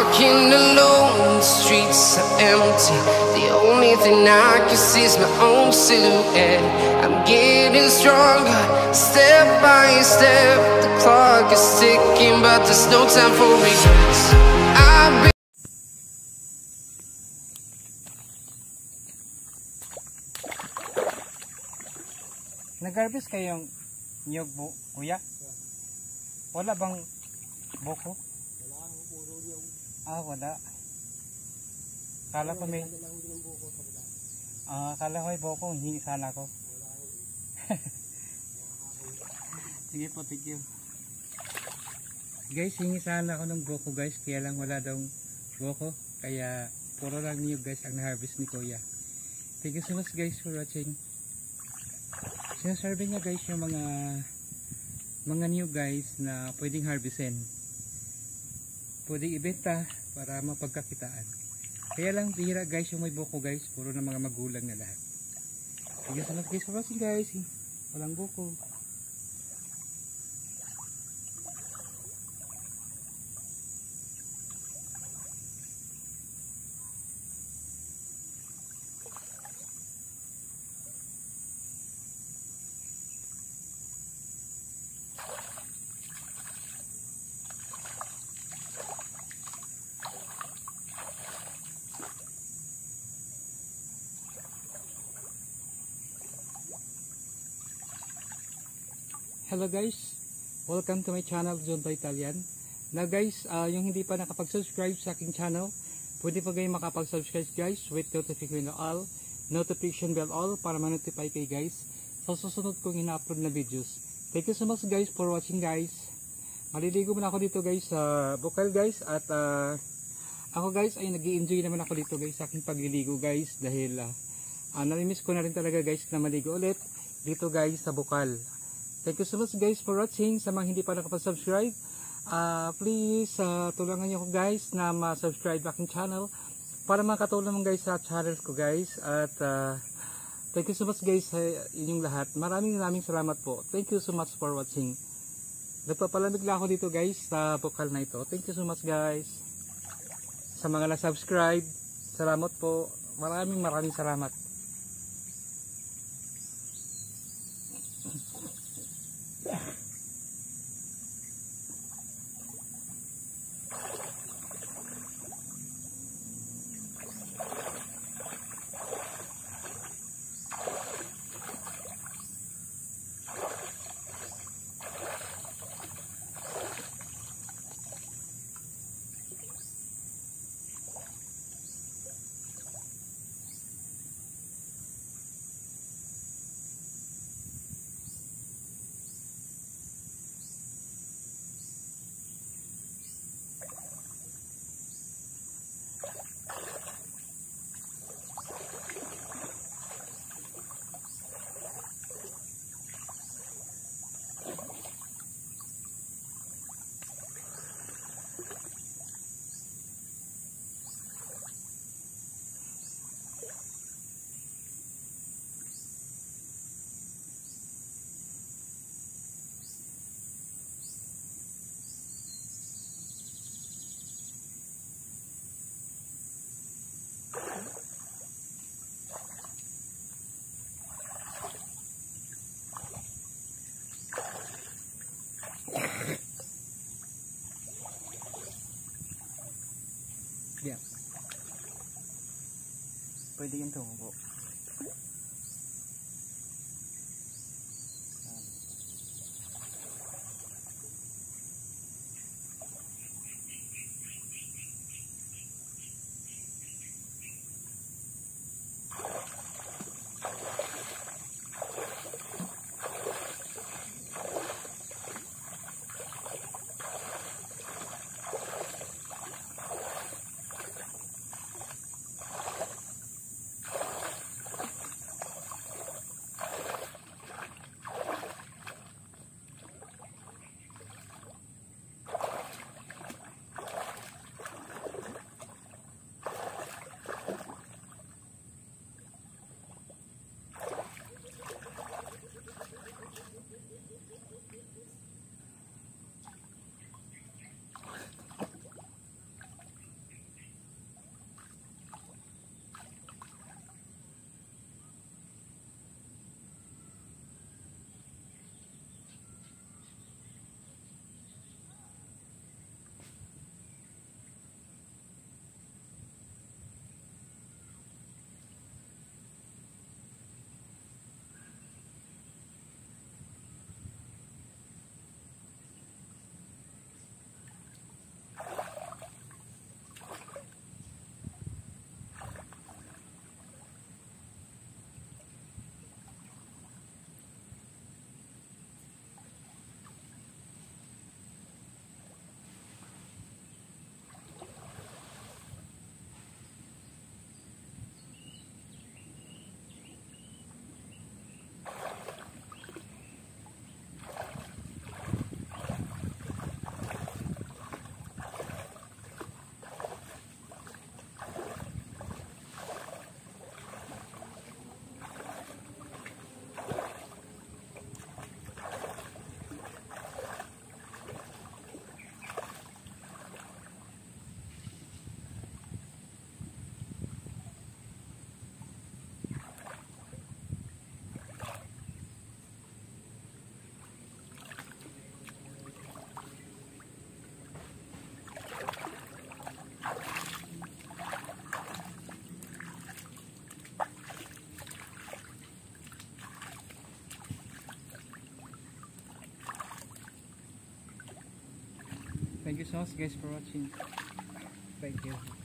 walking alone, the streets are empty. The only thing I can see is my own silhouette. I'm getting stronger, step by step. The clock is ticking, but there's no time for regrets. I've been Nag-harvest kayong niyog po, kuya? Wala bang buko? Wala, puro niyog. Wala. Kala ko may... kala ko may buko, hindi sana ko. Sige po, thank you. Guys, hingi sana ako ng buko guys, kaya lang wala daw buko. Kaya puro lang niyog guys ang na-harvest ni kuya. Thank you so much guys for watching. Sinasabi niya guys yung mga new guys na pwedeng harvestin, pwedeng ibenta para mapagkakitaan. Kaya lang bihira guys yung may buko guys, puro na mga magulang na lahat. Thank you so much guys for watching guys. Walang buko. Hello guys, welcome to my channel John the Italian. Now guys, yung hindi pa nakapag-subscribe sa aking channel, pwede pa kayo makapag-subscribe guys with notification bell all para ma-notify kayo guys sa susunod kong ina-upload na videos. Thank you so much guys for watching guys. Maliligo muna ako dito guys sa bukal guys, at ako guys ay nag-i-enjoy naman ako dito guys sa aking pagliligo guys, dahil nami-miss ko na rin talaga guys na maligo ulit dito guys sa bukal. Thank you so much guys for watching. Sa mga hindi pa nakapag-subscribe, please tulungan niyo ko guys na ma-subscribe aking channel para makatulong mo guys sa channel ko guys. At thank you so much guys sa inyong lahat. Maraming salamat po. Thank you so much for watching. Nagpapalamig lang ako dito guys sa bukal na ito. Thank you so much guys. Sa mga na-subscribe, salamat po. Maraming salamat. Yeah. Pwede yan tumubo. Thank you so much guys for watching. Thank you.